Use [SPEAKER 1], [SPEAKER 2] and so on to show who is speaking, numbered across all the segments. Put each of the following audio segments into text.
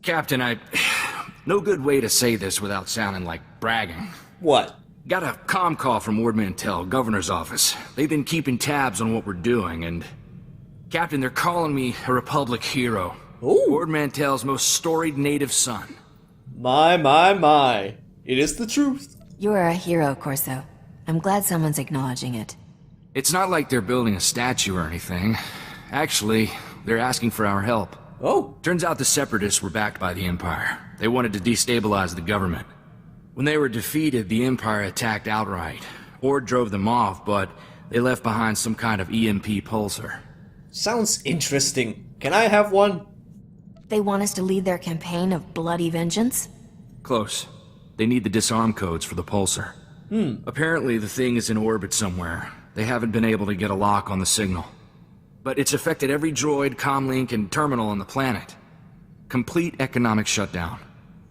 [SPEAKER 1] Captain, no good way to say this without sounding like bragging.
[SPEAKER 2] What?
[SPEAKER 1] Got a comm call from Ward Mantell, governor's office. They've been keeping tabs on what we're doing, and... Captain, they're calling me a Republic hero.
[SPEAKER 2] Ooh.
[SPEAKER 1] Ward Mantell's most storied native son.
[SPEAKER 2] My. It is the truth.
[SPEAKER 3] You are a hero, Corso. I'm glad someone's acknowledging it.
[SPEAKER 1] It's not like they're building a statue or anything. Actually, they're asking for our help.
[SPEAKER 2] Oh.
[SPEAKER 1] Turns out the Separatists were backed by the Empire. They wanted to destabilize the government. When they were defeated, the Empire attacked outright. Ord drove them off, but they left behind some kind of EMP pulsar.
[SPEAKER 2] Sounds interesting. Can I have one?
[SPEAKER 3] They want us to lead their campaign of bloody vengeance?
[SPEAKER 1] Close. They need the disarm codes for the pulsar. Apparently the thing is in orbit somewhere. They haven't been able to get a lock on the signal. But it's affected every droid, comlink, and terminal on the planet. Complete economic shutdown.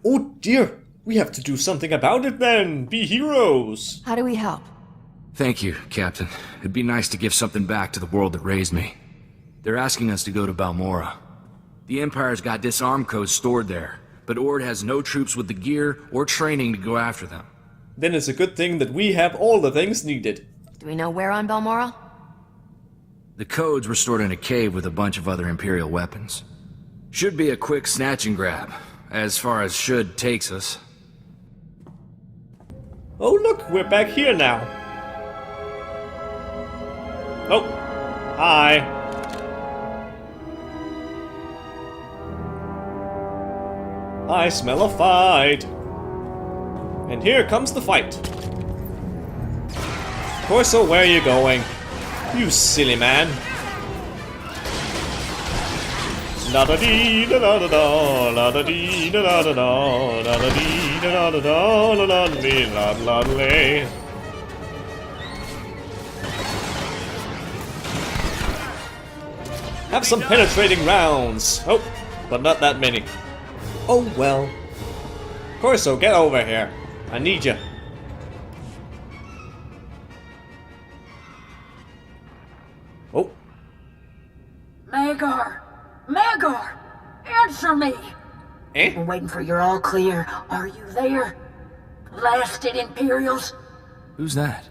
[SPEAKER 2] Oh dear. We have to do something about it then. Be heroes.
[SPEAKER 3] How do we help?
[SPEAKER 1] Thank you, Captain. It'd be nice to give something back to the world that raised me. They're asking us to go to Balmora. The Empire's got disarm codes stored there, but Ord has no troops with the gear or training to go after them.
[SPEAKER 2] Then it's a good thing that we have all the things needed.
[SPEAKER 3] Do we know where on Balmoral?
[SPEAKER 1] The codes were stored in a cave with a bunch of other Imperial weapons. Should be a quick snatch and grab, as far as should takes us.
[SPEAKER 2] Oh look, we're back here now. Oh, hi. I smell a fight. And here comes the fight. Corso, where are you going? You silly man. La da dee da da da da, la da dee da da da da, la da dee da da da da, la la lee la la lee. Have some penetrating rounds. Oh, but not that many. Oh well. Corso, get over here. I need you. Oh.
[SPEAKER 4] Magar! Magar! Answer me!
[SPEAKER 2] Eh?
[SPEAKER 4] I'm waiting for your all clear. Are you there? Blasted Imperials?
[SPEAKER 1] Who's that?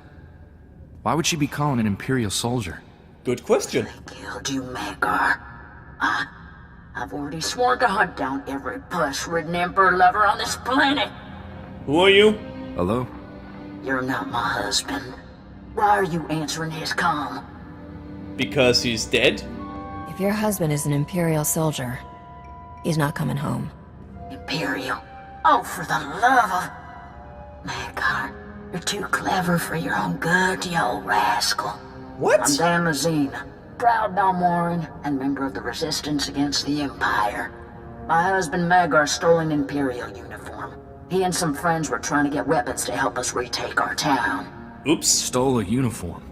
[SPEAKER 1] Why would she be calling an Imperial soldier?
[SPEAKER 2] Good question.
[SPEAKER 4] They killed you, Magar. I've already sworn to hunt down every puss-ridden Emperor lover on this planet.
[SPEAKER 2] Who are you?
[SPEAKER 1] Hello?
[SPEAKER 4] You're not my husband. Why are you answering his comm?
[SPEAKER 2] Because he's dead?
[SPEAKER 3] If your husband is an Imperial soldier, he's not coming home.
[SPEAKER 4] Imperial? Oh, for the love of... Magar, you're too clever for your own good, you old rascal.
[SPEAKER 2] What?
[SPEAKER 4] I'm Damascene, proud Balmoran and member of the resistance against the Empire. My husband Magar stole an Imperial uniform. He and some friends were trying to get weapons to help us retake our town.
[SPEAKER 2] Oops.
[SPEAKER 1] Stole a uniform.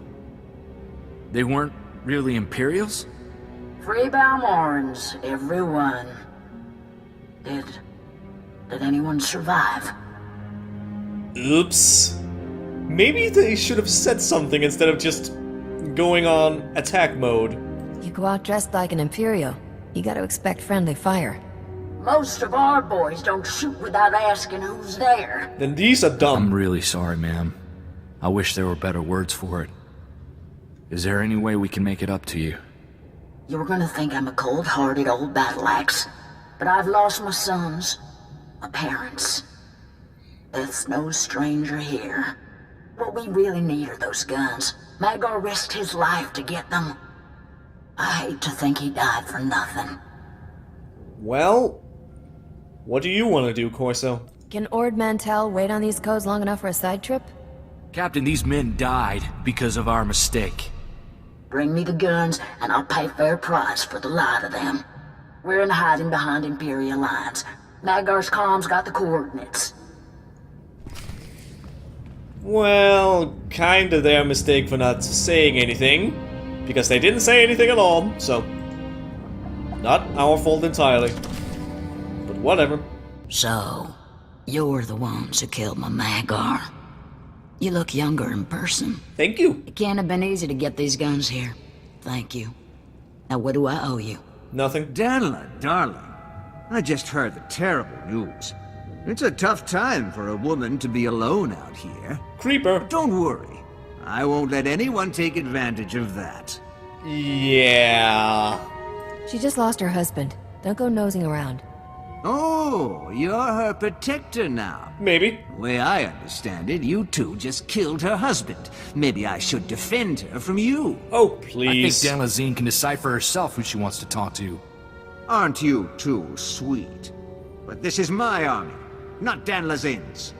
[SPEAKER 1] They weren't really Imperials?
[SPEAKER 4] Free Balmorans, everyone. Did anyone survive?
[SPEAKER 2] Oops. Maybe they should have said something instead of just going on attack mode.
[SPEAKER 3] You go out dressed like an Imperial, you gotta expect friendly fire.
[SPEAKER 4] Most of our boys don't shoot without asking who's there.
[SPEAKER 2] Then these are
[SPEAKER 1] I'm
[SPEAKER 2] dumb.
[SPEAKER 1] really sorry, ma'am. I wish there were better words for it. Is there any way we can make it up to you?
[SPEAKER 4] You were gonna think I'm a cold-hearted old battle axe, but I've lost my sons, my parents. Death's no stranger here. What we really need are those guns. Magar risked his life to get them. I hate to think he died for nothing.
[SPEAKER 2] Well, what do you want to do, Corso?
[SPEAKER 3] Can Ord Mantell wait on these codes long enough for a side trip?
[SPEAKER 1] Captain, these men died because of our mistake.
[SPEAKER 4] Bring me the guns, and I'll pay fair price for the lot of them. We're in hiding behind Imperial lines. Magar's comms got the coordinates.
[SPEAKER 2] Well, kinda their mistake for not saying anything. Because they didn't say anything at all, so... not our fault entirely. But whatever.
[SPEAKER 4] So, you're the ones who killed my Magar. You look younger in person.
[SPEAKER 2] Thank you.
[SPEAKER 4] It can't have been easy to get these guns here. Thank you. Now what do I owe you?
[SPEAKER 2] Nothing.
[SPEAKER 5] Darla, darling. I just heard the terrible news. It's a tough time for a woman to be alone out here.
[SPEAKER 2] Creeper.
[SPEAKER 5] Don't worry. I won't let anyone take advantage of that.
[SPEAKER 2] Yeah.
[SPEAKER 3] She just lost her husband. Don't go nosing around.
[SPEAKER 5] Oh, you're her protector now.
[SPEAKER 2] Maybe.
[SPEAKER 5] The way I understand it, you two just killed her husband. Maybe I should defend her from you.
[SPEAKER 2] Oh,
[SPEAKER 1] I think
[SPEAKER 2] please.
[SPEAKER 1] Danlazine can decipher herself who she wants to talk to.
[SPEAKER 5] Aren't you too sweet? But this is my army, not Danlazine's.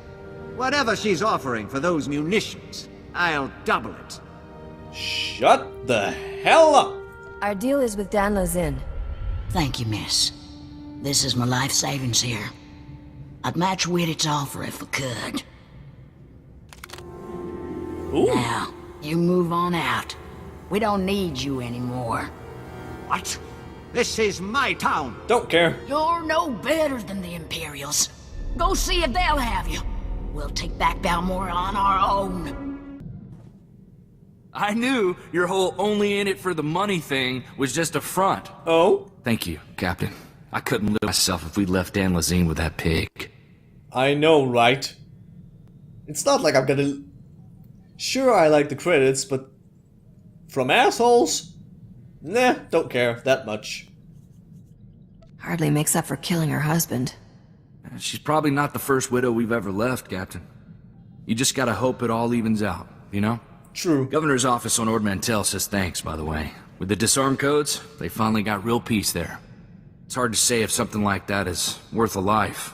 [SPEAKER 5] Whatever she's offering for those munitions, I'll double it.
[SPEAKER 2] Shut the hell up.
[SPEAKER 3] Our deal is with Danlazine.
[SPEAKER 4] Thank you, miss. This is my life savings here. I'd match Whittett's offer if I could.
[SPEAKER 2] Ooh.
[SPEAKER 4] Now, you move on out. We don't need you anymore.
[SPEAKER 5] What? This is my town.
[SPEAKER 2] Don't care.
[SPEAKER 4] You're no better than the Imperials. Go see if they'll have you. We'll take back Balmora on our own.
[SPEAKER 1] I knew your whole only in it for the money thing was just a front.
[SPEAKER 2] Oh?
[SPEAKER 1] Thank you, Captain. I couldn't live myself if we left Danlazine with that pig.
[SPEAKER 2] I know, right? It's not like I'm gonna... Sure, I like the credits, but... From assholes? Nah, don't care that much.
[SPEAKER 3] Hardly makes up for killing her husband.
[SPEAKER 1] She's probably not the first widow we've ever left, Captain. You just gotta hope it all evens out, you know?
[SPEAKER 2] True.
[SPEAKER 1] Governor's office on Ord Mantell says thanks, by the way. With the disarm codes, they finally got real peace there. It's hard to say if something like that is worth a life.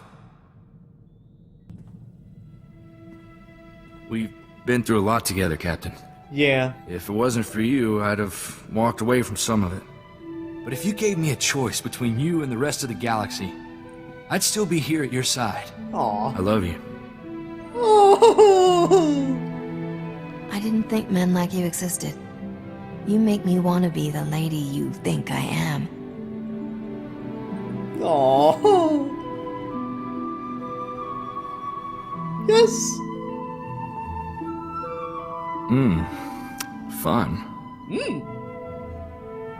[SPEAKER 1] We've been through a lot together, Captain.
[SPEAKER 2] Yeah.
[SPEAKER 1] If it wasn't for you, I'd have walked away from some of it. But if you gave me a choice between you and the rest of the galaxy, I'd still be here at your side.
[SPEAKER 2] Aw.
[SPEAKER 1] I love you.
[SPEAKER 2] Oh.
[SPEAKER 3] I didn't think men like you existed. You make me want to be the lady you think I am.
[SPEAKER 2] Aww. Yes.
[SPEAKER 1] Fun.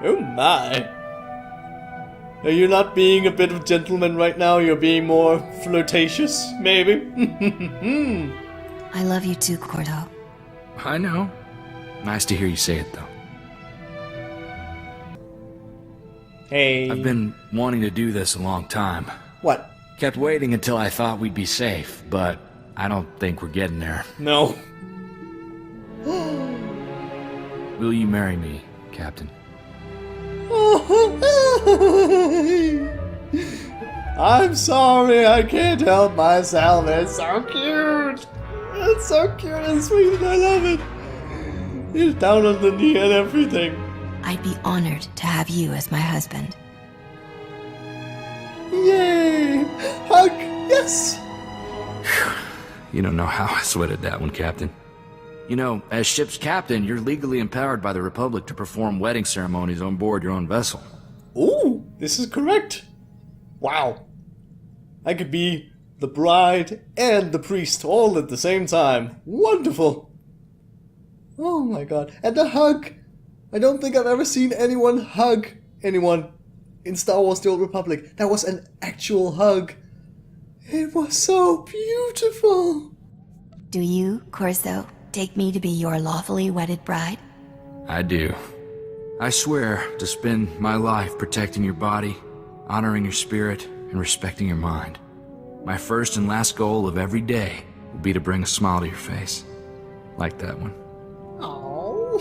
[SPEAKER 2] Oh my. Are you not being a bit of a gentleman right now? You're being more flirtatious, maybe?
[SPEAKER 3] I love you too, Cordo.
[SPEAKER 1] I know. Nice to hear you say it, though.
[SPEAKER 2] Hey.
[SPEAKER 1] I've been wanting to do this a long time.
[SPEAKER 2] What?
[SPEAKER 1] Kept waiting until I thought we'd be safe, but I don't think we're getting there.
[SPEAKER 2] No.
[SPEAKER 1] Will you marry me, Captain?
[SPEAKER 2] I'm sorry, I can't help myself. It's so cute. It's so cute and sweet, and I love it. He's down on the knee and everything.
[SPEAKER 3] I'd be honored to have you as my husband.
[SPEAKER 2] Yay! Hug! Yes!
[SPEAKER 1] You don't know how I sweated that one, Captain. You know, as ship's captain, you're legally empowered by the Republic to perform wedding ceremonies on board your own vessel.
[SPEAKER 2] Ooh, this is correct. Wow. I could be the bride and the priest all at the same time. Wonderful. Oh my god. And the hug. I don't think I've ever seen anyone hug anyone in Star Wars The Old Republic. That was an actual hug. It was so beautiful.
[SPEAKER 3] Do you, Corso, take me to be your lawfully wedded bride?
[SPEAKER 1] I do. I swear to spend my life protecting your body, honoring your spirit, and respecting your mind. My first and last goal of every day will be to bring a smile to your face. Like that one.
[SPEAKER 2] Oh.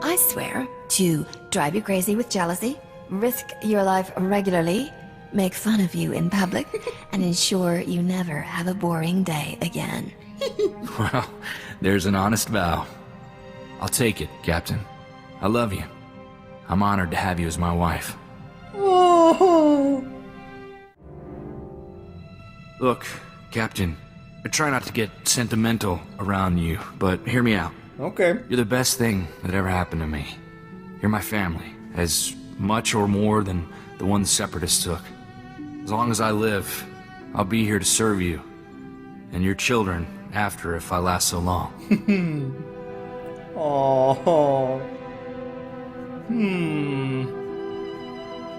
[SPEAKER 3] I swear to drive you crazy with jealousy, risk your life regularly, make fun of you in public, and ensure you never have a boring day again.
[SPEAKER 1] Well, there's an honest vow. I'll take it, Captain. I love you. I'm honored to have you as my wife.
[SPEAKER 2] Oh.
[SPEAKER 1] Look, Captain, I try not to get sentimental around you, but hear me out.
[SPEAKER 2] Okay.
[SPEAKER 1] You're the best thing that ever happened to me. You're my family, as much or more than the one the Separatists took. As long as I live, I'll be here to serve you, and your children after if I last so long.
[SPEAKER 2] Oh.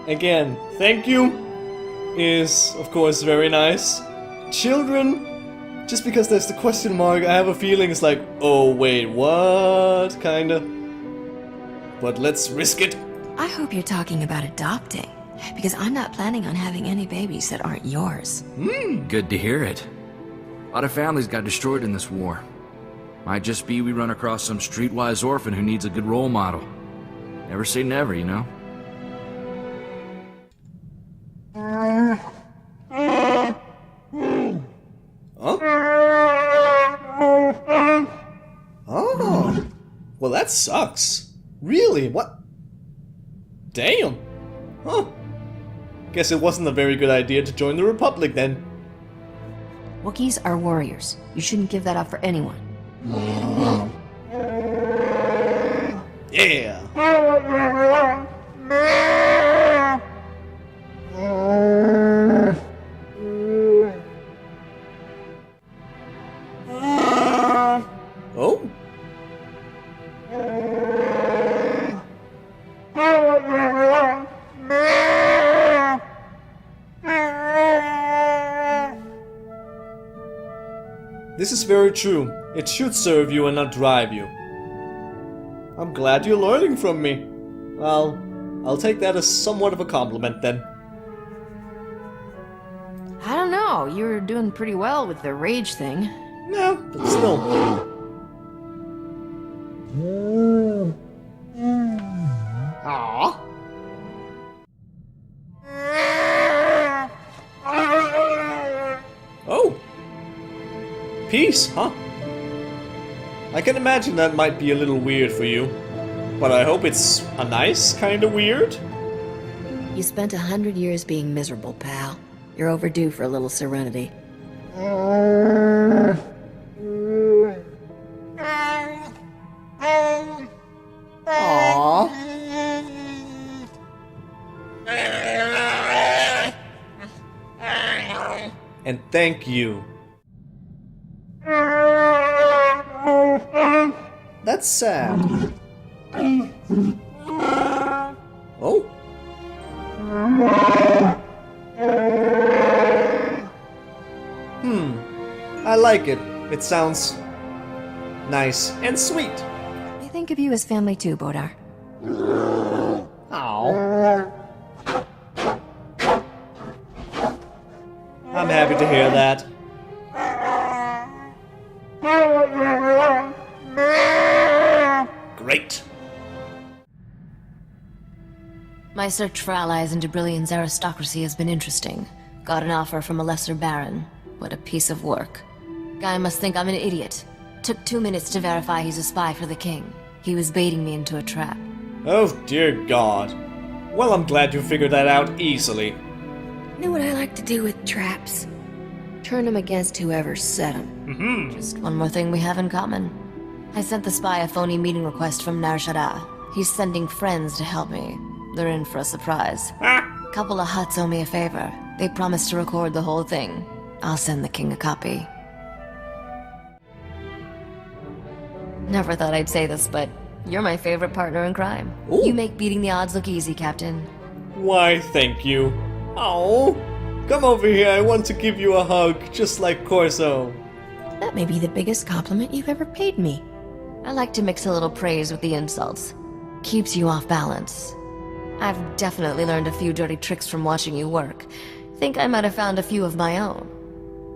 [SPEAKER 2] again, thank you is, of course, very nice. Children, just because there's the question mark, I have a feeling it's like, oh wait, what? Kinda. But let's risk it.
[SPEAKER 3] I hope you're talking about adopting, because I'm not planning on having any babies that aren't yours.
[SPEAKER 1] Good to hear it. A lot of families got destroyed in this war. Might just be we run across some streetwise orphan who needs a good role model. Never say never, you know?
[SPEAKER 2] Huh? Oh. Well, that sucks. Really? What? Damn. Huh. Guess it wasn't a very good idea to join the Republic then.
[SPEAKER 3] Wookiees are warriors. You shouldn't give that up for anyone.
[SPEAKER 2] Yeah. Oh. This is very true. It should serve you and not drive you. I'm glad you're learning from me. Well, I'll take that as somewhat of a compliment then.
[SPEAKER 3] I don't know. You're doing pretty well with the rage thing.
[SPEAKER 2] No, but still. Aww. Oh. Peace, huh? I can imagine that might be a little weird for you. But I hope it's a nice kind of weird.
[SPEAKER 3] You spent 100 years being miserable, pal. You're overdue for a little serenity.
[SPEAKER 2] Aww. And thank you. That's sad. Oh. I like it. It sounds nice and sweet.
[SPEAKER 3] I think of you as family too, Bodar.
[SPEAKER 2] Ow. I'm happy to hear that. Great.
[SPEAKER 3] My search for allies in Debrillian's aristocracy has been interesting. Got an offer from a lesser baron. What a piece of work. Guy must think I'm an idiot. Took 2 minutes to verify he's a spy for the king. He was baiting me into a trap.
[SPEAKER 2] Oh dear God. Well, I'm glad you figured that out easily.
[SPEAKER 3] Know what I like to do with traps? Turn them against whoever set them. Just one more thing we have in common. I sent the spy a phony meeting request from Nar Shaddaa. He's sending friends to help me. They're in for a surprise. Couple of Hutts owe me a favor. They promised to record the whole thing. I'll send the king a copy. Never thought I'd say this, but you're my favorite partner in crime.
[SPEAKER 2] Ooh.
[SPEAKER 3] You make beating the odds look easy, Captain.
[SPEAKER 2] Why, thank you. Oh, come over here. I want to give you a hug, just like Corso.
[SPEAKER 3] That may be the biggest compliment you've ever paid me. I like to mix a little praise with the insults. Keeps you off balance. I've definitely learned a few dirty tricks from watching you work. Think I might have found a few of my own.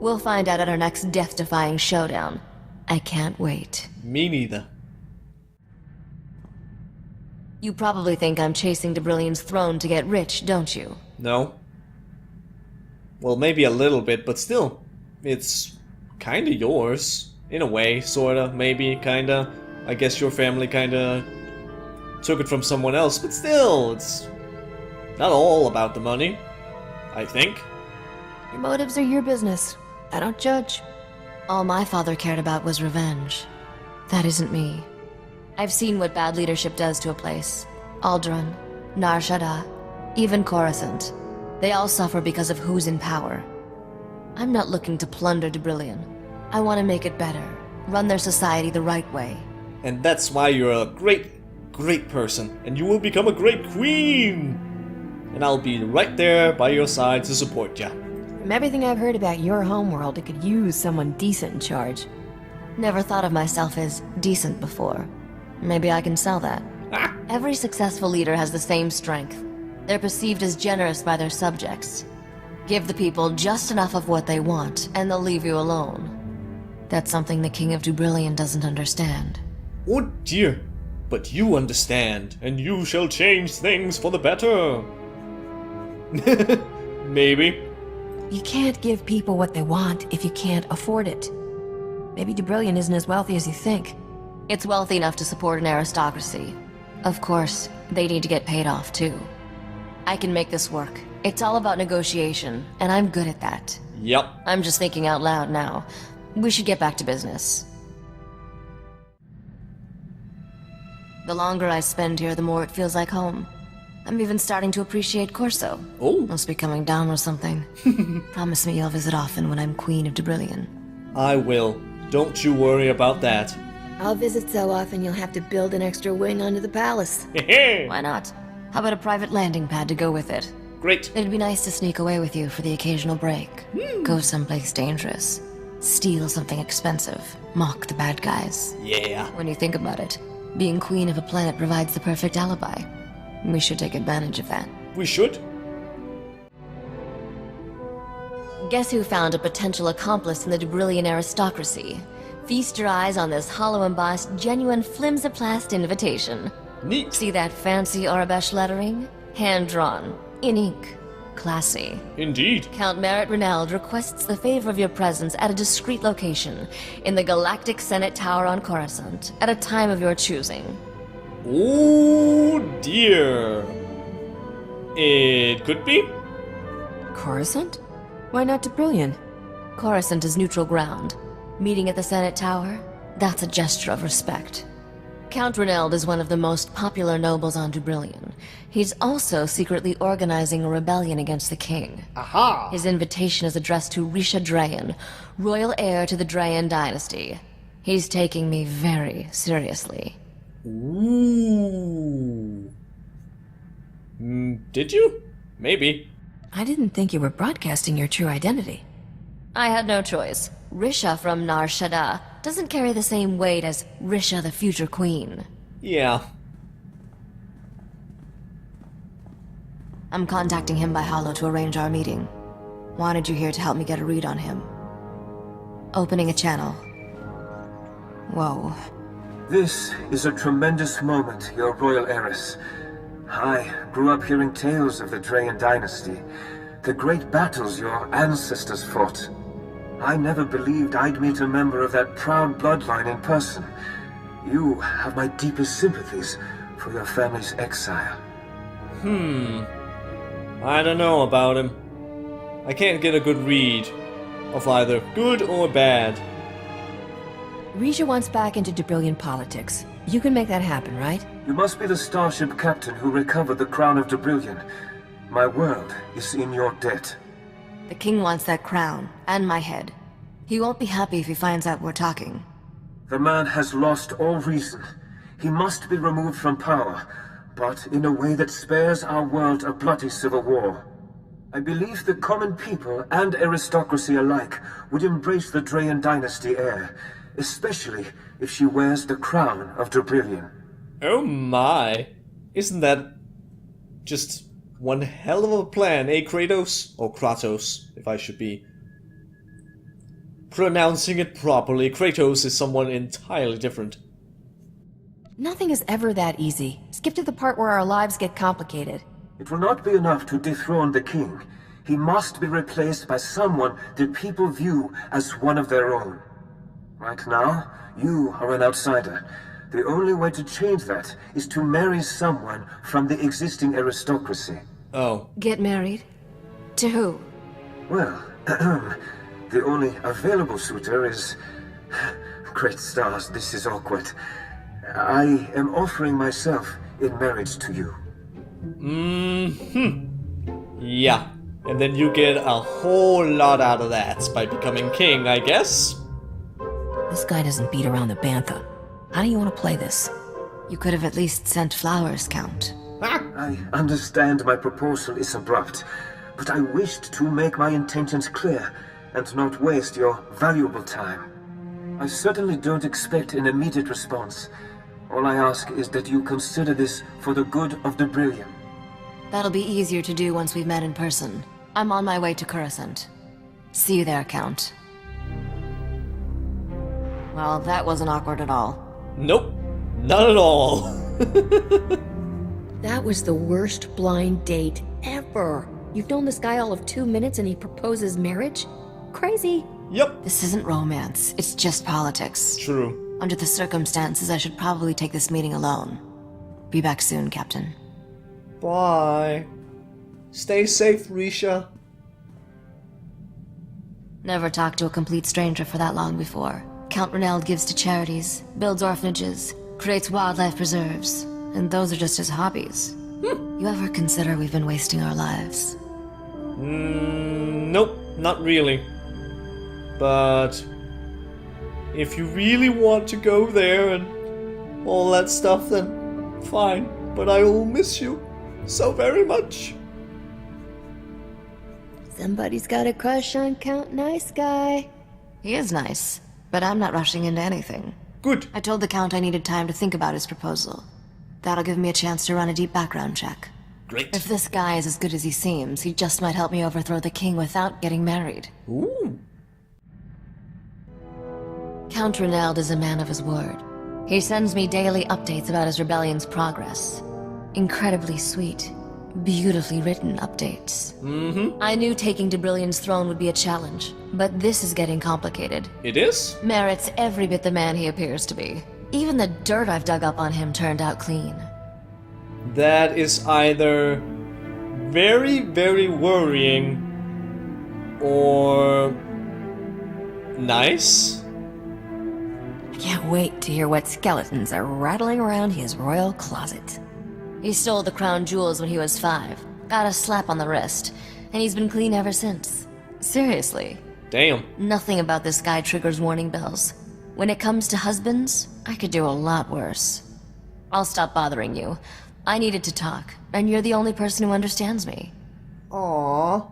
[SPEAKER 3] We'll find out at our next death-defying showdown. I can't wait.
[SPEAKER 2] Me neither.
[SPEAKER 3] You probably think I'm chasing Debrillian's throne to get rich, don't you?
[SPEAKER 2] No. Well, maybe a little bit, but still. It's kinda yours. In a way, sorta, maybe, kinda. I guess your family kinda took it from someone else, but still, it's not all about the money. I think.
[SPEAKER 3] Your motives are your business. I don't judge. All my father cared about was revenge. That isn't me. I've seen what bad leadership does to a place. Aldrin, Nar Shaddaa, even Coruscant. They all suffer because of who's in power. I'm not looking to plunder Debrillion. I want to make it better. Run their society the right way.
[SPEAKER 2] And that's why you're a great person, and you will become a great queen! and I'll be right there by your side to support ya.
[SPEAKER 6] From everything I've heard about your homeworld, it could use someone decent in charge.
[SPEAKER 3] Never thought of myself as decent before. Maybe I can sell that. Every successful leader has the same strength. They're perceived as generous by their subjects. Give the people just enough of what they want, and they'll leave you alone. That's something the King of Dubrillion doesn't understand.
[SPEAKER 2] Oh dear, but you understand, and you shall change things for the better. Maybe.
[SPEAKER 6] You can't give people what they want if you can't afford it. Maybe Dubrillion isn't as wealthy as you think.
[SPEAKER 3] It's wealthy enough to support an aristocracy. Of course, they need to get paid off too. I can make this work. It's all about negotiation, and I'm good at that.
[SPEAKER 2] Yep.
[SPEAKER 3] I'm just thinking out loud now. We should get back to business. The longer I spend here, the more it feels like home. I'm even starting to appreciate Corso.
[SPEAKER 2] Oh.
[SPEAKER 3] Must be coming down with something. Promise me you'll visit often when I'm Queen of Dubrillion.
[SPEAKER 2] I will. Don't you worry about that.
[SPEAKER 6] I'll visit so often you'll have to build an extra wing under the palace.
[SPEAKER 3] Why not? How about a private landing pad to go with it?
[SPEAKER 2] Great.
[SPEAKER 3] It'd be nice to sneak away with you for the occasional break. Go someplace dangerous. Steal something expensive. Mock the bad guys.
[SPEAKER 2] Yeah.
[SPEAKER 3] When you think about it, being queen of a planet provides the perfect alibi. We should take advantage of that.
[SPEAKER 2] We should.
[SPEAKER 3] Guess who found a potential accomplice in the Dubrillion aristocracy? Feast your eyes on this hollow-embossed, genuine flimsiplast invitation.
[SPEAKER 2] Neat.
[SPEAKER 3] See that fancy Arabesh lettering? Hand-drawn. In ink. Classy.
[SPEAKER 2] Indeed.
[SPEAKER 3] Count Merritt Reneld requests the favor of your presence at a discreet location in the Galactic Senate Tower on Coruscant at a time of your choosing.
[SPEAKER 2] Oh dear. It could be.
[SPEAKER 6] Coruscant? Why not Dubrillion?
[SPEAKER 3] Coruscant is neutral ground. Meeting at the Senate Tower? That's a gesture of respect. Count Reneld is one of the most popular nobles on Dubrillion. He's also secretly organizing a rebellion against the king.
[SPEAKER 2] Aha!
[SPEAKER 3] His invitation is addressed to Risha Drayan, royal heir to the Drayan dynasty. He's taking me very seriously.
[SPEAKER 2] Ooh. Did you? Maybe.
[SPEAKER 6] I didn't think you were broadcasting your true identity.
[SPEAKER 3] I had no choice. Risha from Nar Shaddaa doesn't carry the same weight as Risha the future queen.
[SPEAKER 2] Yeah.
[SPEAKER 3] I'm contacting him by holo to arrange our meeting. Wanted you here to help me get a read on him. Opening a channel. Whoa.
[SPEAKER 7] This is a tremendous moment, your royal heiress. I grew up hearing tales of the Drayan dynasty, the great battles your ancestors fought. I never believed I'd meet a member of that proud bloodline in person. You have my deepest sympathies for your family's exile.
[SPEAKER 2] I don't know about him. I can't get a good read of either good or bad.
[SPEAKER 6] Risha wants back into Dubrillion politics. You can make that happen, right?
[SPEAKER 7] You must be the starship captain who recovered the crown of Dubrillion. My world is in your debt.
[SPEAKER 3] The king wants that crown, and my head. He won't be happy if he finds out we're talking.
[SPEAKER 7] The man has lost all reason. He must be removed from power, but in a way that spares our world a bloody civil war. I believe the common people and aristocracy alike would embrace the Drayan dynasty heir, especially if she wears the crown of Dubrillion.
[SPEAKER 2] Oh my. Isn't that just one hell of a plan, eh, Kratos? Or Kratos, if I should be pronouncing it properly. Kratos is someone entirely different.
[SPEAKER 6] Nothing is ever that easy. Skip to the part where our lives get complicated.
[SPEAKER 7] It will not be enough to dethrone the king. He must be replaced by someone that people view as one of their own. Right now, you are an outsider. The only way to change that is to marry someone from the existing aristocracy.
[SPEAKER 2] Oh.
[SPEAKER 3] Get married? To who?
[SPEAKER 7] Well, the only available suitor is... Great stars, this is awkward. I am offering myself in marriage to you.
[SPEAKER 2] Yeah. And then you get a whole lot out of that by becoming king, I guess?
[SPEAKER 6] This guy doesn't beat around the bantha. How do you want to play this?
[SPEAKER 3] You could have at least sent flowers, Count.
[SPEAKER 7] I understand my proposal is abrupt, but I wished to make my intentions clear and not waste your valuable time. I certainly don't expect an immediate response. All I ask is that you consider this for the good of the Brillion.
[SPEAKER 3] That'll be easier to do once we've met in person. I'm on my way to Coruscant. See you there, Count. Well, that wasn't awkward at all.
[SPEAKER 2] Nope. Not at all.
[SPEAKER 6] That was the worst blind date ever. You've known this guy all of 2 minutes and he proposes marriage? Crazy.
[SPEAKER 2] Yep.
[SPEAKER 3] This isn't romance, it's just politics.
[SPEAKER 2] True.
[SPEAKER 3] Under the circumstances, I should probably take this meeting alone. Be back soon, Captain.
[SPEAKER 2] Bye. Stay safe, Risha.
[SPEAKER 3] Never talked to a complete stranger for that long before. Count Renald gives to charities, builds orphanages, creates wildlife preserves, and those are just his hobbies. You ever consider we've been wasting our lives?
[SPEAKER 2] Nope, not really. But if you really want to go there and all that stuff, then fine. But I will miss you so very much.
[SPEAKER 6] Somebody's got a crush on Count Nice Guy.
[SPEAKER 3] He is nice, but I'm not rushing into anything.
[SPEAKER 2] Good.
[SPEAKER 3] I told the Count I needed time to think about his proposal. That'll give me a chance to run a deep background check.
[SPEAKER 2] Great.
[SPEAKER 3] If this guy is as good as he seems, he just might help me overthrow the king without getting married.
[SPEAKER 2] Ooh.
[SPEAKER 3] Count Renald is a man of his word. He sends me daily updates about his rebellion's progress. Incredibly sweet, beautifully written updates. I knew taking Debrillion's throne would be a challenge, but this is getting complicated.
[SPEAKER 2] It is?
[SPEAKER 3] Merritt's every bit the man he appears to be. Even the dirt I've dug up on him turned out clean.
[SPEAKER 2] That is either very, very worrying or nice.
[SPEAKER 6] I can't wait to hear what skeletons are rattling around his royal closet.
[SPEAKER 3] He stole the crown jewels when he was 5, got a slap on the wrist, and he's been clean ever since. Seriously.
[SPEAKER 2] Damn.
[SPEAKER 3] Nothing about this guy triggers warning bells. When it comes to husbands, I could do a lot worse. I'll stop bothering you. I needed to talk, and you're the only person who understands me.
[SPEAKER 2] Aww.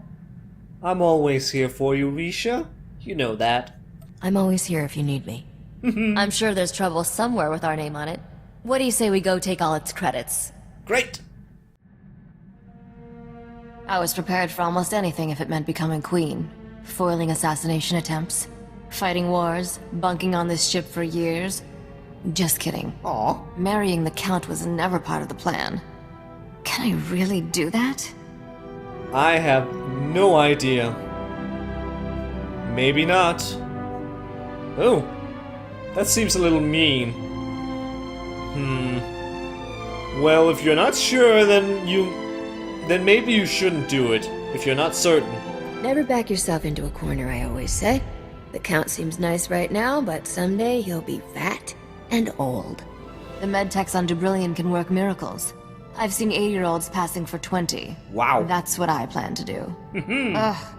[SPEAKER 2] I'm always here for you, Risha. You know that.
[SPEAKER 6] I'm always here if you need me.
[SPEAKER 3] I'm sure there's trouble somewhere with our name on it. What do you say we go take all its credits?
[SPEAKER 2] Great.
[SPEAKER 3] I was prepared for almost anything if it meant becoming queen. Foiling assassination attempts, fighting wars, bunking on this ship for years. Just kidding.
[SPEAKER 2] Aw.
[SPEAKER 3] Marrying the Count was never part of the plan. Can I really do that?
[SPEAKER 2] I have no idea. Maybe not. Oh, that seems a little mean. Well, if you're not sure, then maybe you shouldn't do it, if you're not certain.
[SPEAKER 6] Never back yourself into a corner, I always say. The Count seems nice right now, but someday he'll be fat and old.
[SPEAKER 3] The medtechs on Debrillion can work miracles. I've seen 80-year-olds passing for 20.
[SPEAKER 2] Wow.
[SPEAKER 3] That's what I plan to do. Ugh.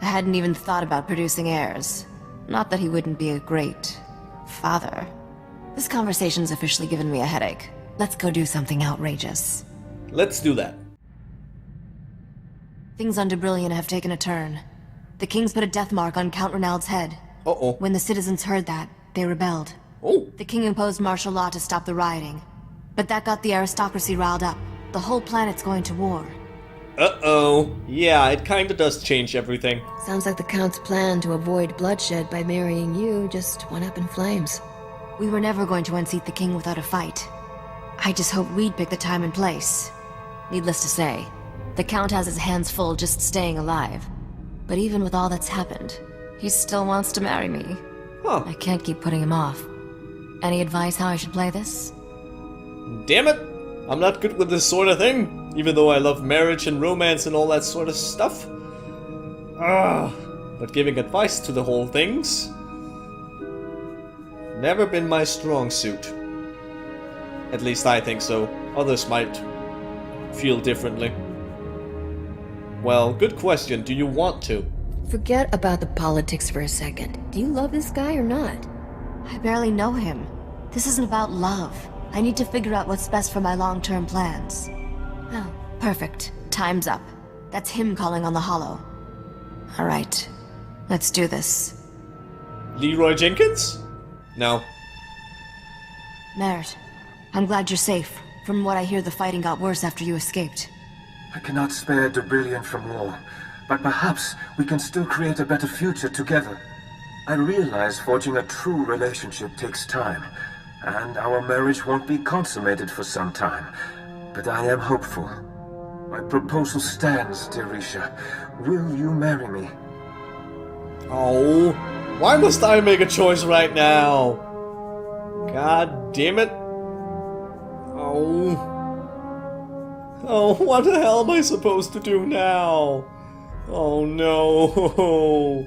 [SPEAKER 3] I hadn't even thought about producing heirs. Not that he wouldn't be a great father. This conversation's officially given me a headache. Let's go do something outrageous.
[SPEAKER 2] Let's do that.
[SPEAKER 3] Things on Debrillion have taken a turn. The King's put a death mark on Count Renald's head.
[SPEAKER 2] Uh-oh.
[SPEAKER 3] When the citizens heard that, they rebelled.
[SPEAKER 2] Oh.
[SPEAKER 3] The King imposed martial law to stop the rioting. But that got the aristocracy riled up. The whole planet's going to war.
[SPEAKER 2] Uh-oh. Yeah, it kinda does change everything.
[SPEAKER 6] Sounds like the Count's plan to avoid bloodshed by marrying you just went up in flames.
[SPEAKER 3] We were never going to unseat the King without a fight. I just hoped we'd pick the time and place. Needless to say, the Count has his hands full just staying alive. But even with all that's happened, he still wants to marry me.
[SPEAKER 2] Huh.
[SPEAKER 3] I can't keep putting him off. Any advice how I should play this?
[SPEAKER 2] Damn it! I'm not good with this sort of thing, even though I love marriage and romance and all that sort of stuff. But giving advice to the whole thing's never been my strong suit. At least I think so. Others might feel differently. Well, good question. Do you want to?
[SPEAKER 6] Forget about the politics for a second. Do you love this guy or not?
[SPEAKER 3] I barely know him. This isn't about love. I need to figure out what's best for my long-term plans. Oh, perfect. Time's up. That's him calling on the Hollow. Alright. Let's do this.
[SPEAKER 2] Leroy Jenkins? No.
[SPEAKER 3] Merritt, I'm glad you're safe. From what I hear, the fighting got worse after you escaped.
[SPEAKER 7] I cannot spare Brilliant from war, but perhaps we can still create a better future together. I realize forging a true relationship takes time, and our marriage won't be consummated for some time. But I am hopeful. My proposal stands, dear Risha. Will you marry me?
[SPEAKER 2] Oh, why must I make a choice right now? God damn it. Oh. Oh, what the hell am I supposed to do now? Oh no.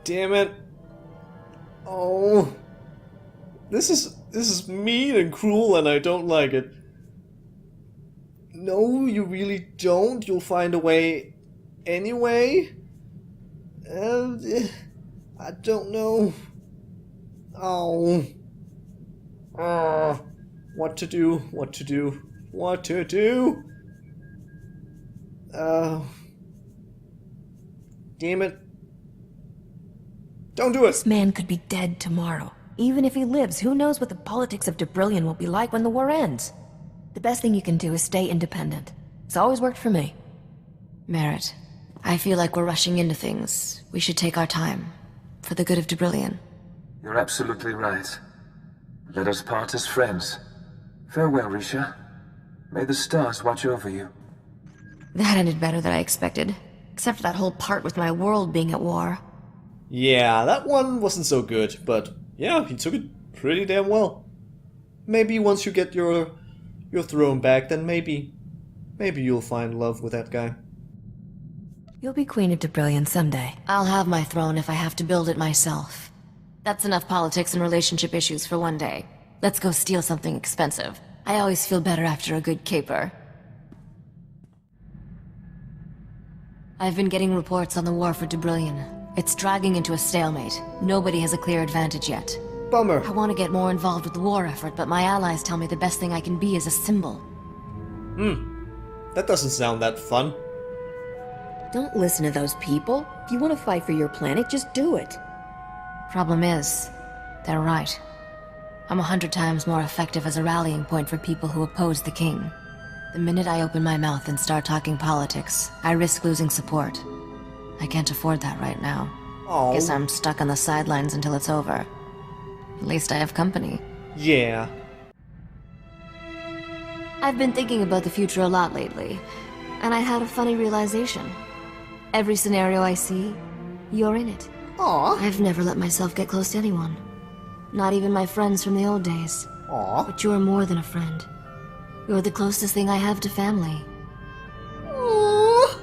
[SPEAKER 2] Damn it. Oh. This is mean and cruel and I don't like it. No, you really don't. You'll find a way anyway. I don't know. Oh. What to do? What to do? What to do? Damn it. Don't do it!
[SPEAKER 3] This man could be dead tomorrow. Even if he lives, who knows what the politics of Brilliant will be like when the war ends? The best thing you can do is stay independent. It's always worked for me. Merritt, I feel like we're rushing into things. We should take our time. For the good of Brilliant.
[SPEAKER 7] You're absolutely right. Let us part as friends. Farewell, Risha. May the stars watch over you.
[SPEAKER 3] That ended better than I expected. Except for that whole part with my world being at war.
[SPEAKER 2] Yeah, that one wasn't so good, but yeah, he took it pretty damn well. Maybe once you get your throne back, then maybe you'll find love with that guy.
[SPEAKER 3] You'll be Queen of Brilliant someday. I'll have my throne if I have to build it myself. That's enough politics and relationship issues for one day. Let's go steal something expensive. I always feel better after a good caper. I've been getting reports on the war for Brilliant. It's dragging into a stalemate. Nobody has a clear advantage yet.
[SPEAKER 2] Bummer.
[SPEAKER 3] I want to get more involved with the war effort, but my allies tell me the best thing I can be is a symbol.
[SPEAKER 2] That doesn't sound that fun.
[SPEAKER 6] Don't listen to those people. If you want to fight for your planet, just do it.
[SPEAKER 3] Problem is, they're right. I'm 100 times more effective as a rallying point for people who oppose the king. The minute I open my mouth and start talking politics, I risk losing support. I can't afford that right now.
[SPEAKER 2] Oh.
[SPEAKER 3] Guess I'm stuck on the sidelines until it's over. At least I have company.
[SPEAKER 2] Yeah.
[SPEAKER 3] I've been thinking about the future a lot lately, and I had a funny realization. Every scenario I see, you're in it.
[SPEAKER 2] Aw.
[SPEAKER 3] I've never let myself get close to anyone. Not even my friends from the old days.
[SPEAKER 2] Aw.
[SPEAKER 3] But you're more than a friend. You're the closest thing I have to family.
[SPEAKER 2] Aw.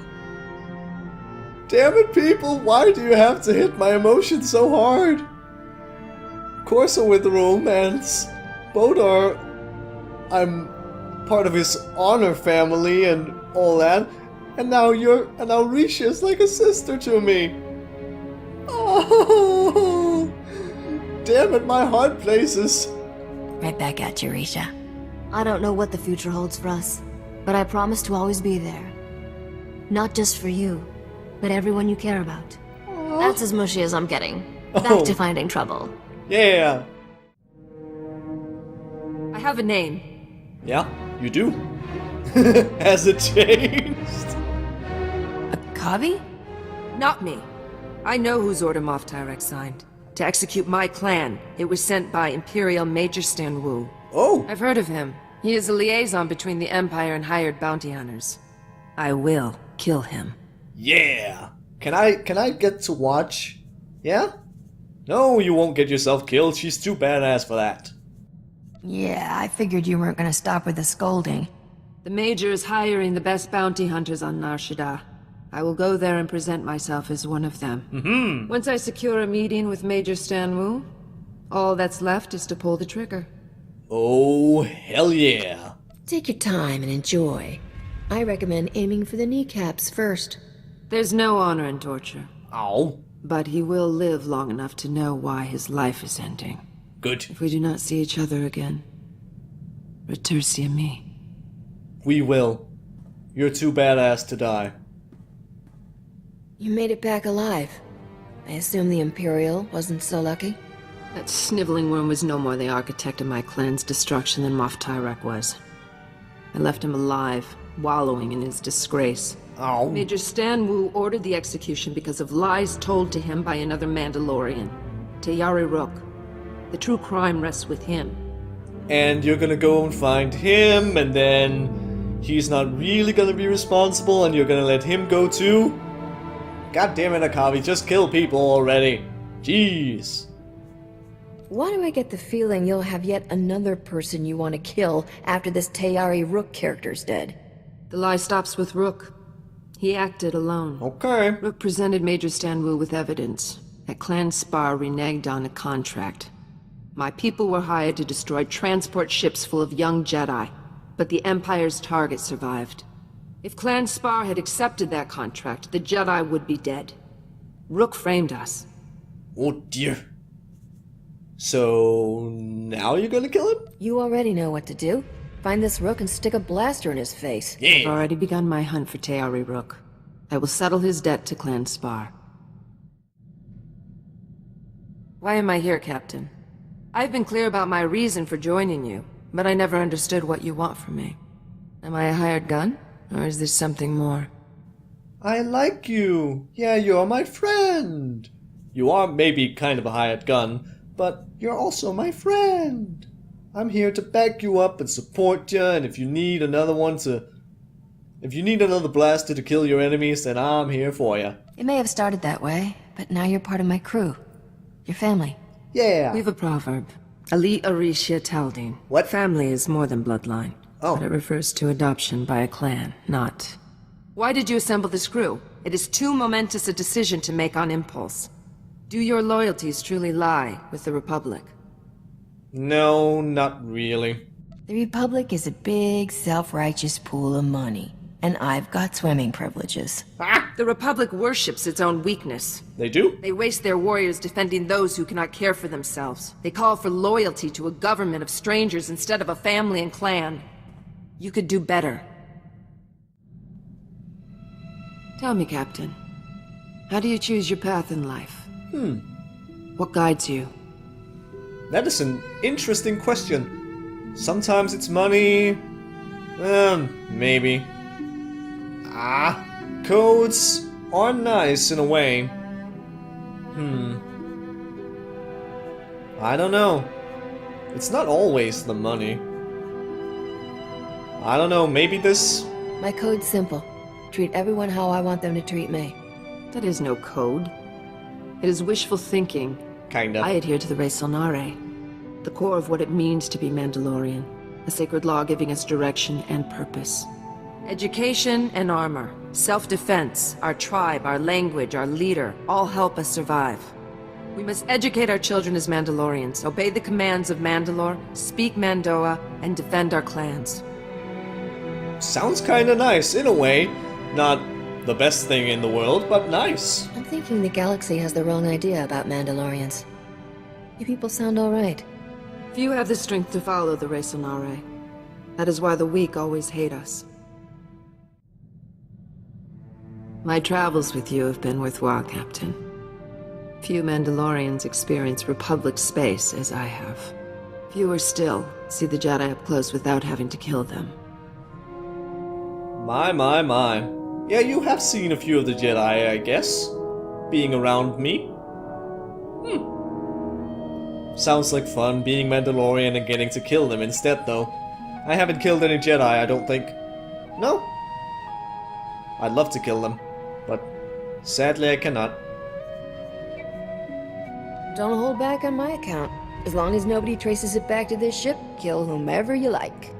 [SPEAKER 2] Damn it, people! Why do you have to hit my emotions so hard? Of course I'm with the romance. Bodar, I'm part of his honor family and all that. And now Risha is like a sister to me. Oh, damn it, my heart places.
[SPEAKER 3] Right back at you, Risha. I don't know what the future holds for us, but I promise to always be there. Not just for you, but everyone you care about. That's as mushy as I'm getting. Back to finding trouble.
[SPEAKER 2] Yeah.
[SPEAKER 8] I have a name.
[SPEAKER 2] Yeah, you do. Has it changed?
[SPEAKER 8] Kavi? Not me. I know whose order Moff Tyrek signed. To execute my plan. It was sent by Imperial Major Stan Wu.
[SPEAKER 2] Oh.
[SPEAKER 8] I've heard of him. He is a liaison between the Empire and hired bounty hunters. I will kill him.
[SPEAKER 2] Yeah. Can I get to watch? Yeah? No, you won't get yourself killed. She's too badass for that.
[SPEAKER 3] Yeah, I figured you weren't gonna stop with the scolding.
[SPEAKER 8] The Major is hiring the best bounty hunters on Nar Shaddaa. I will go there and present myself as one of them. Once I secure a meeting with Major Stan Wu, all that's left is to pull the trigger.
[SPEAKER 2] Oh, hell yeah.
[SPEAKER 6] Take your time and enjoy. I recommend aiming for the kneecaps first.
[SPEAKER 8] There's no honor in torture,
[SPEAKER 2] Ow.
[SPEAKER 8] but he will live long enough to know why his life is ending.
[SPEAKER 2] Good.
[SPEAKER 8] If we do not see each other again, retursia me.
[SPEAKER 2] We will. You're too badass to die.
[SPEAKER 6] You made it back alive. I assume the Imperial wasn't so lucky?
[SPEAKER 8] That sniveling worm was no more the architect of my clan's destruction than Moff Tyrek was. I left him alive, wallowing in his disgrace.
[SPEAKER 2] Ow.
[SPEAKER 8] Major Stan Wu ordered the execution because of lies told to him by another Mandalorian, Tayari Rook. The true crime rests with him.
[SPEAKER 2] And you're gonna go and find him, and then he's not really gonna be responsible, and you're gonna let him go too? God damn it, Akavi, just kill people already. Jeez.
[SPEAKER 6] Why do I get the feeling you'll have yet another person you want to kill after this Tayari Rook character's dead?
[SPEAKER 8] The lie stops with Rook. He acted alone.
[SPEAKER 2] Okay.
[SPEAKER 8] Rook presented Major Stan Wu with evidence that Clan Spar reneged on a contract. My people were hired to destroy transport ships full of young Jedi, but the Empire's target survived. If Clan Spar had accepted that contract, the Jedi would be dead. Rook framed us.
[SPEAKER 2] Oh dear. So now you're gonna kill him?
[SPEAKER 6] You already know what to do. Find this Rook and stick a blaster in his face.
[SPEAKER 8] I've already begun my hunt for Tayari Rook. I will settle his debt to Clan Spar. Why am I here, Captain? I've been clear about my reason for joining you, but I never understood what you want from me. Am I a hired gun, or is there something more?
[SPEAKER 2] I like you. Yeah, you're my friend. You are maybe kind of a hired gun, but you're also my friend. I'm here to back you up and support you, and if you need another blaster to kill your enemies, then I'm here for you.
[SPEAKER 6] It may have started that way, but now you're part of my crew. Your family.
[SPEAKER 2] Yeah.
[SPEAKER 8] We've a proverb. Ali Arisha Taldine.
[SPEAKER 2] What?
[SPEAKER 8] Family is more than bloodline.
[SPEAKER 2] Oh.
[SPEAKER 8] But it refers to adoption by a clan, not... Why did you assemble this crew? It is too momentous a decision to make on impulse. Do your loyalties truly lie with the Republic?
[SPEAKER 2] No, not really.
[SPEAKER 6] The Republic is a big, self-righteous pool of money, and I've got swimming privileges.
[SPEAKER 8] The Republic worships its own weakness.
[SPEAKER 2] They do?
[SPEAKER 8] They waste their warriors defending those who cannot care for themselves. They call for loyalty to a government of strangers instead of a family and clan. You could do better. Tell me, Captain. How do you choose your path in life? What guides you?
[SPEAKER 2] That is an interesting question. Sometimes it's money. Maybe. Codes are nice in a way. I don't know. It's not always the money. I don't know, maybe this...
[SPEAKER 6] My code's simple. Treat everyone how I want them to treat me.
[SPEAKER 8] That is no code. It is wishful thinking.
[SPEAKER 2] Kinda.
[SPEAKER 8] I adhere to the Res Sonare, the core of what it means to be Mandalorian, a sacred law giving us direction and purpose. Education and armor, self-defense, our tribe, our language, our leader, all help us survive. We must educate our children as Mandalorians, obey the commands of Mandalore, speak Mandoa, and defend our clans.
[SPEAKER 2] Sounds kinda nice, in a way. Not the best thing in the world, but nice.
[SPEAKER 6] I'm thinking the galaxy has the wrong idea about Mandalorians. You people sound alright.
[SPEAKER 8] Few have the strength to follow the Res Sonare. That is why the weak always hate us. My travels with you have been worthwhile, Captain. Few Mandalorians experience Republic space as I have. Fewer still see the Jedi up close without having to kill them.
[SPEAKER 2] My. Yeah, you have seen a few of the Jedi, I guess. Being around me. Sounds like fun, being Mandalorian and getting to kill them instead, though. I haven't killed any Jedi, I don't think. No? I'd love to kill them, but sadly I cannot.
[SPEAKER 6] Don't hold back on my account. As long as nobody traces it back to this ship, kill whomever you like.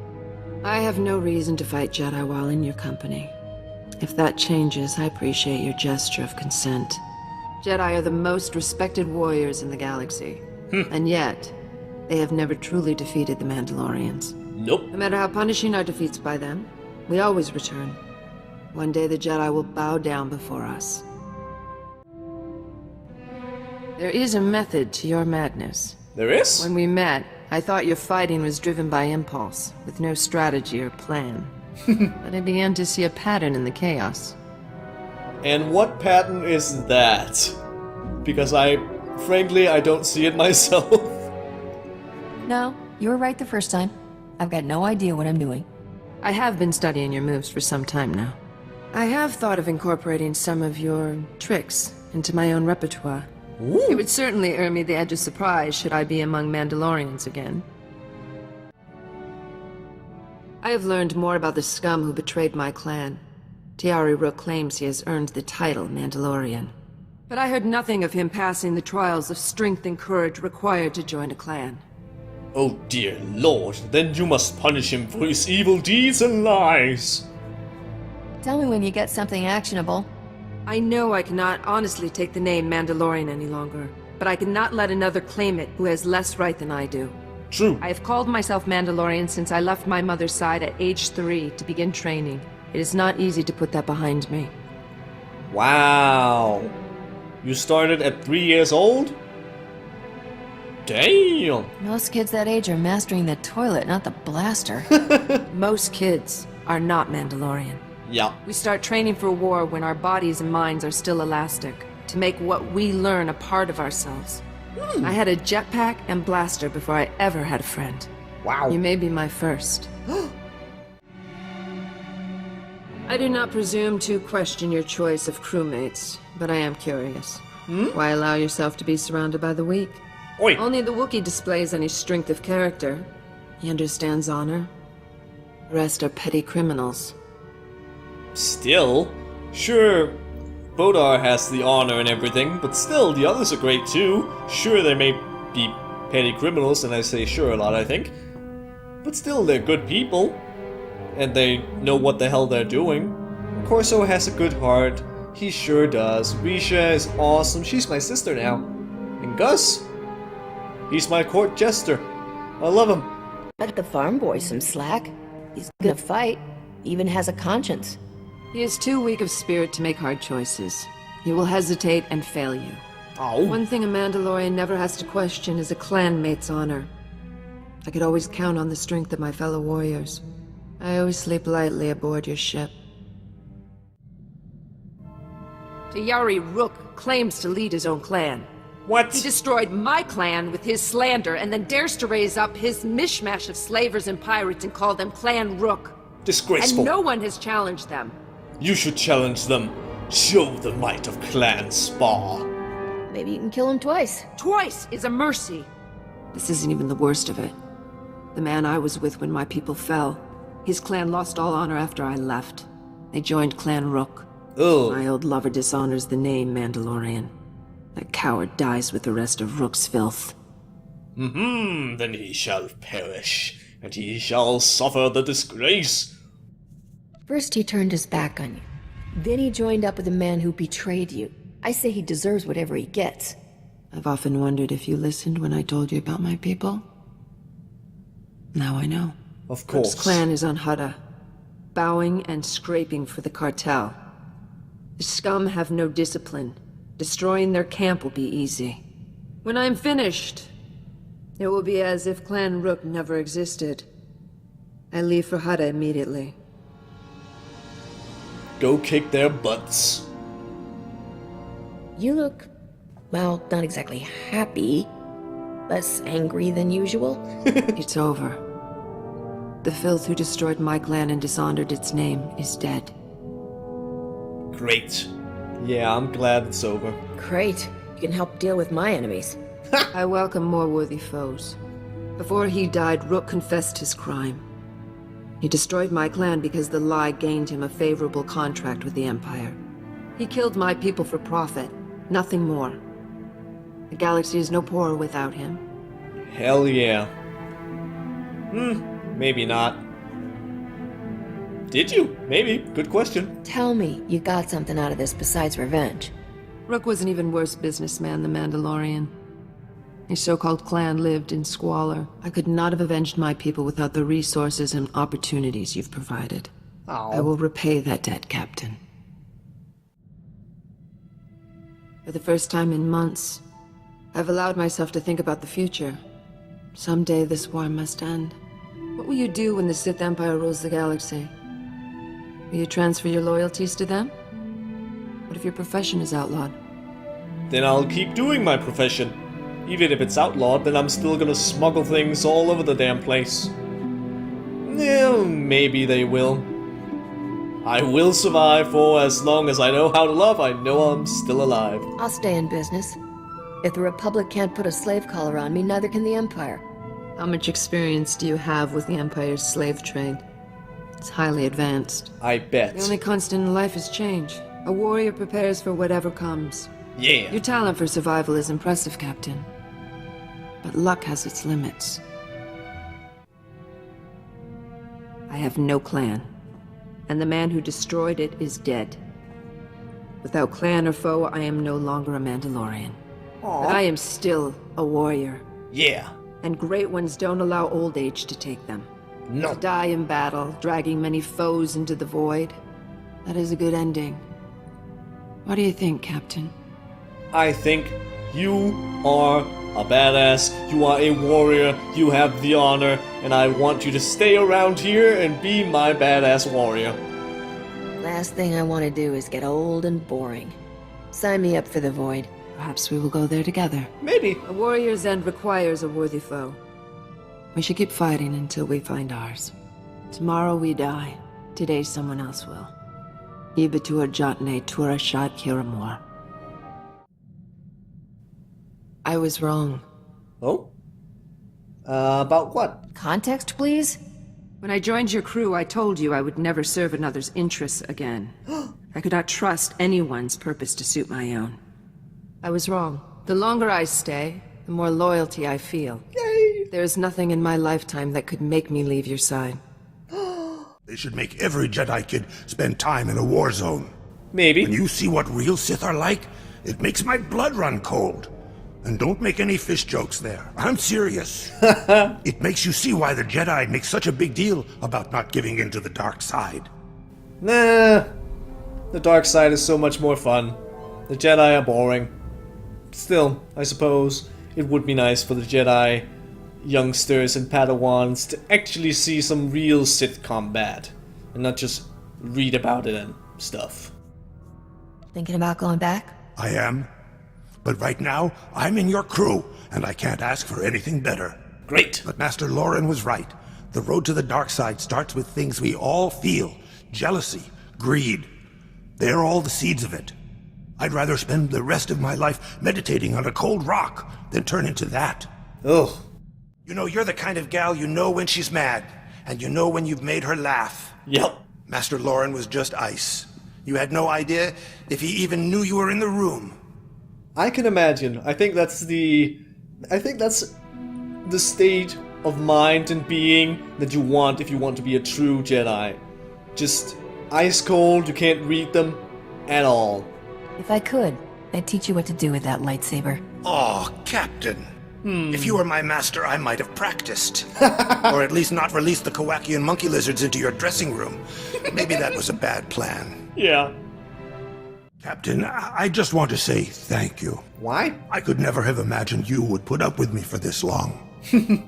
[SPEAKER 8] I have no reason to fight Jedi while in your company. If that changes, I appreciate your gesture of consent. Jedi are the most respected warriors in the galaxy. And yet, they have never truly defeated the Mandalorians.
[SPEAKER 2] Nope.
[SPEAKER 8] No matter how punishing our defeats by them, we always return. One day the Jedi will bow down before us. There is a method to your madness.
[SPEAKER 2] There is?
[SPEAKER 8] When we met, I thought your fighting was driven by impulse, with no strategy or plan. But I began to see a pattern in the chaos.
[SPEAKER 2] And what pattern is that? Because frankly, I don't see it myself.
[SPEAKER 3] No, you were right the first time. I've got no idea what I'm doing.
[SPEAKER 8] I have been studying your moves for some time now. I have thought of incorporating some of your tricks into my own repertoire.
[SPEAKER 2] Ooh.
[SPEAKER 8] It would certainly earn me the edge of surprise should I be among Mandalorians again. I have learned more about the scum who betrayed my clan. Tiari Rook claims he has earned the title Mandalorian. But I heard nothing of him passing the trials of strength and courage required to join a clan.
[SPEAKER 2] Oh dear lord, then you must punish him for his evil deeds and lies.
[SPEAKER 3] Tell me when you get something actionable.
[SPEAKER 8] I know I cannot honestly take the name Mandalorian any longer, but I cannot let another claim it who has less right than I do.
[SPEAKER 2] True.
[SPEAKER 8] I have called myself Mandalorian since I left my mother's side at age 3 to begin training. It is not easy to put that behind me.
[SPEAKER 2] Wow. You started at 3 years old? Damn.
[SPEAKER 3] Most kids that age are mastering the toilet, not the blaster.
[SPEAKER 8] Most kids are not Mandalorian.
[SPEAKER 2] Yeah.
[SPEAKER 8] We start training for war when our bodies and minds are still elastic, to make what we learn a part of ourselves. I had a jetpack and blaster before I ever had a friend.
[SPEAKER 2] Wow.
[SPEAKER 8] You may be my first. I do not presume to question your choice of crewmates, but I am curious. Why allow yourself to be surrounded by the weak?
[SPEAKER 2] Oi.
[SPEAKER 8] Only the Wookiee displays any strength of character. He understands honor. The rest are petty criminals.
[SPEAKER 2] Still, sure, Bodar has the honor and everything, but still, the others are great too. Sure, they may be petty criminals, and I say sure a lot, I think. But still, they're good people. And they know what the hell they're doing. Corso has a good heart. He sure does. Risha is awesome. She's my sister now. And Gus? He's my court jester. I love him.
[SPEAKER 6] Cut the farm boy some slack. He's gonna fight. Even has a conscience.
[SPEAKER 8] He is too weak of spirit to make hard choices. He will hesitate and fail you.
[SPEAKER 2] Oh.
[SPEAKER 8] One thing a Mandalorian never has to question is a clanmate's honor. I could always count on the strength of my fellow warriors. I always sleep lightly aboard your ship. Tiari Rook claims to lead his own clan.
[SPEAKER 2] What?
[SPEAKER 8] He destroyed my clan with his slander and then dares to raise up his mishmash of slavers and pirates and call them Clan Rook.
[SPEAKER 2] Disgraceful.
[SPEAKER 8] And no one has challenged them.
[SPEAKER 2] You should challenge them. Show the might of Clan Spar.
[SPEAKER 6] Maybe you can kill him twice.
[SPEAKER 8] Twice is a mercy. This isn't even the worst of it. The man I was with when my people fell, his clan lost all honor after I left. They joined Clan Rook.
[SPEAKER 2] Ugh.
[SPEAKER 8] My old lover dishonors the name Mandalorian. That coward dies with the rest of Rook's filth.
[SPEAKER 2] Then he shall perish, and he shall suffer the disgrace.
[SPEAKER 6] First he turned his back on you. Then he joined up with the man who betrayed you. I say he deserves whatever he gets.
[SPEAKER 8] I've often wondered if you listened when I told you about my people. Now I know.
[SPEAKER 2] Of course.
[SPEAKER 8] Rook's clan is on Hutta, bowing and scraping for the cartel. The scum have no discipline. Destroying their camp will be easy. When I'm finished, it will be as if Clan Rook never existed. I leave for Hutta immediately.
[SPEAKER 2] Go kick their butts.
[SPEAKER 6] You look, well, not exactly happy. Less angry than usual.
[SPEAKER 8] It's over. The filth who destroyed my clan and dishonored its name is dead.
[SPEAKER 2] Great. Yeah, I'm glad it's over.
[SPEAKER 6] Great. You can help deal with my enemies.
[SPEAKER 8] I welcome more worthy foes. Before he died, Rook confessed his crime. He destroyed my clan because the lie gained him a favorable contract with the Empire. He killed my people for profit, nothing more. The galaxy is no poorer without him.
[SPEAKER 2] Hell yeah. Maybe not. Did you? Maybe. Good question.
[SPEAKER 6] Tell me you got something out of this besides revenge.
[SPEAKER 8] Rook was an even worse businessman than Mandalorian. His so-called clan lived in squalor. I could not have avenged my people without the resources and opportunities you've provided. I will repay that debt, Captain. For the first time in months, I've allowed myself to think about the future. Someday this war must end. What will you do when the Sith Empire rules the galaxy? Will you transfer your loyalties to them? What if your profession is outlawed?
[SPEAKER 2] Then I'll keep doing my profession. Even if it's outlawed, then I'm still gonna smuggle things all over the damn place. Yeah, maybe they will. I will survive, for as long as I know how to love, I know I'm still alive.
[SPEAKER 6] I'll stay in business. If the Republic can't put a slave collar on me, neither can the Empire.
[SPEAKER 8] How much experience do you have with the Empire's slave trade? It's highly advanced.
[SPEAKER 2] I bet.
[SPEAKER 8] The only constant in life is change. A warrior prepares for whatever comes.
[SPEAKER 2] Yeah.
[SPEAKER 8] Your talent for survival is impressive, Captain. But luck has its limits. I have no clan, and the man who destroyed it is dead. Without clan or foe, I am no longer a Mandalorian. But I am still a warrior,
[SPEAKER 2] Yeah.
[SPEAKER 8] and great ones don't allow old age to take them.
[SPEAKER 2] No.
[SPEAKER 8] To die in battle, dragging many foes into the void. That is a good ending. What do you think, Captain?
[SPEAKER 2] I think you are a badass, you are a warrior, you have the honor, and I want you to stay around here and be my badass warrior.
[SPEAKER 6] Last thing I want to do is get old and boring. Sign me up for the Void.
[SPEAKER 8] Perhaps we will go there together.
[SPEAKER 2] Maybe.
[SPEAKER 8] A warrior's end requires a worthy foe. We should keep fighting until we find ours. Tomorrow we die. Today someone else will. Ibatur Jotne Turashat Kiramor. I was wrong.
[SPEAKER 2] Oh? About what?
[SPEAKER 3] Context, please?
[SPEAKER 8] When I joined your crew, I told you I would never serve another's interests again. I could not trust anyone's purpose to suit my own. I was wrong. The longer I stay, the more loyalty I feel.
[SPEAKER 2] Yay!
[SPEAKER 8] There is nothing in my lifetime that could make me leave your side.
[SPEAKER 9] They should make every Jedi kid spend time in a war zone.
[SPEAKER 2] Maybe.
[SPEAKER 9] When you see what real Sith are like, it makes my blood run cold. And don't make any fish jokes there. I'm serious. It makes you see why the Jedi make such a big deal about not giving in to the dark side.
[SPEAKER 2] Nah. The dark side is so much more fun. The Jedi are boring. Still, I suppose it would be nice for the Jedi youngsters and Padawans to actually see some real Sith combat and not just read about it and stuff.
[SPEAKER 3] Thinking about going back?
[SPEAKER 9] I am. But right now, I'm in your crew, and I can't ask for anything better.
[SPEAKER 2] Great.
[SPEAKER 9] But Master Lauren was right. The road to the dark side starts with things we all feel. Jealousy, greed. They're all the seeds of it. I'd rather spend the rest of my life meditating on a cold rock than turn into that.
[SPEAKER 2] Ugh.
[SPEAKER 9] You know, you're the kind of gal you know when she's mad, and you know when you've made her laugh.
[SPEAKER 2] Yep.
[SPEAKER 9] Master Lauren was just ice. You had no idea if he even knew you were in the room.
[SPEAKER 2] I can imagine. I think that's the state of mind and being that you want if you want to be a true Jedi. Just ice cold, you can't read them at all.
[SPEAKER 3] If I could, I'd teach you what to do with that lightsaber.
[SPEAKER 9] Oh, Captain. If you were my master, I might have practiced. Or at least not released the Kowakian monkey lizards into your dressing room. Maybe that was a bad plan.
[SPEAKER 2] Yeah.
[SPEAKER 9] Captain, I just want to say thank you.
[SPEAKER 2] Why?
[SPEAKER 9] I could never have imagined you would put up with me for this long.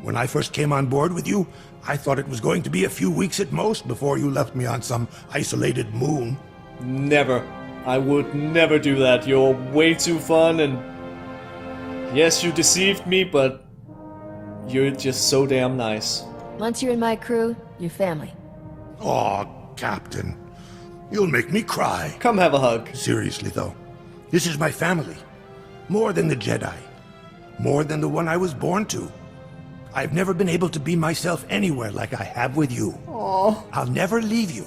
[SPEAKER 9] When I first came on board with you, I thought it was going to be a few weeks at most before you left me on some isolated moon.
[SPEAKER 2] Never. I would never do that. You're way too fun and... Yes, you deceived me, but... You're just so damn nice.
[SPEAKER 3] Once you're in my crew, you're family.
[SPEAKER 9] Aw, Captain. You'll make me cry.
[SPEAKER 2] Come have a hug.
[SPEAKER 9] Seriously, though. This is my family. More than the Jedi. More than the one I was born to. I've never been able to be myself anywhere like I have with you.
[SPEAKER 2] Aww.
[SPEAKER 9] I'll never leave you.